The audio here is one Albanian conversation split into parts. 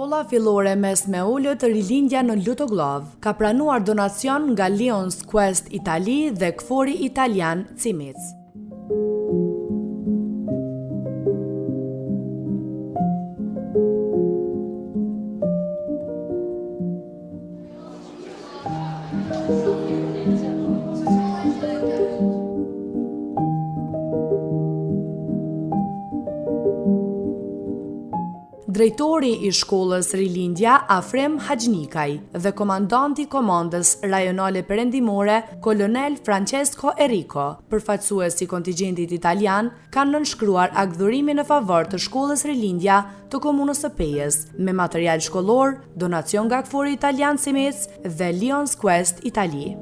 Shkolla fillore mesme ullët Rilindja në Lutoglav ka pranuar donacion nga Lions Quest Itali dhe Kfori Italian Cimic. Drejtori i shkollës Rilindja Afrem Haxhnikaj dhe komandanti komandës rajonale perëndimore kolonel Francesco Enrico, përfaqësuesi i kontingjentit italian, kanë nënshkruar akdhurimi në favor të shkollës Rilindja të komunës së Pejës me material shkollor, donacion nga Kfori Italian Cimic dhe Lions Quest Itali.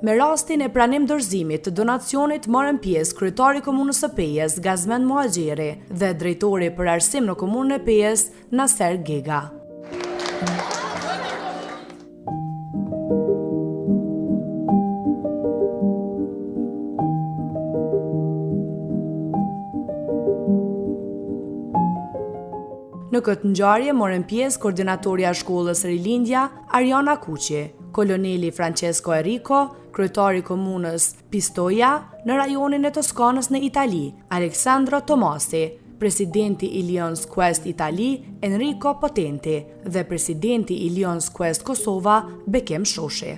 Me rastin e pranim dorëzimit të donacionit morën pjesë kryetari i komunës së Pejës Gazmend Muhaxhiri dhe drejtori për arsim në komunën e Pejës Naser Gega. Në këtë ngjarje morën pjesë koordinatorja e shkollës Rilindja Ariana Kuqi, koloneli Francesco Enrico, kryetari i komunës Pistoia në rajonin e Toskanës në Itali, Alessandro Tomasi, presidenti i Lions Quest Itali, Enrico Potenti dhe presidenti i Lions Quest Kosova, Bekem Shoshi.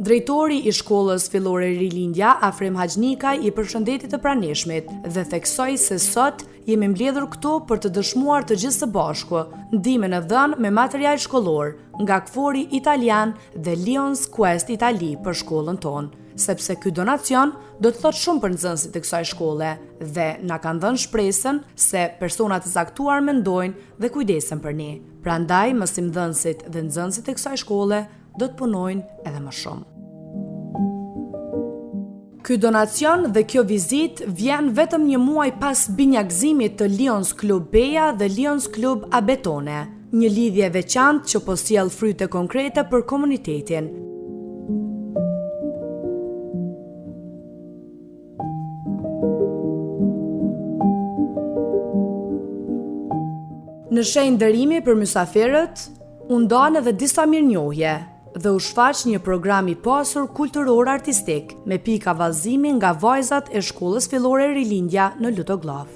Drejtori i shkollës fillore Rilindja, Afrem Haxhnikaj, i përshëndeti të pranishmit dhe theksoi se sot jemi mbledhur këtu për të dëshmuar të gjithë së bashku ndihmën e dhënë me material shkollor nga Kfori Italian dhe Lions Quest Itali për shkollën tonë, sepse ky donacion do të thotë shumë për nxënësit e kësaj shkolle dhe na kanë dhënë shpresën se persona të caktuar mendojnë dhe kujdesen për ne. Prandaj mësimdhënësit dhe nxënësit e kësaj shkolle do të punojnë edhe më shumë. Ky donacion dhe kjo vizit vjen vetëm një muaj pas binjakëzimit të Lions Club Beja dhe Lions Club Abetone, një lidhje veçantë që po sjell fryte konkrete për komunitetin. Në shenjë nderimi për mysafirët, u ndan edhe disa mirënjohje dhe u shfaq një program i pasur kulturor artistik me pika vallëzimi nga vajzat e shkollës fillore Rilindja në Lutoglav.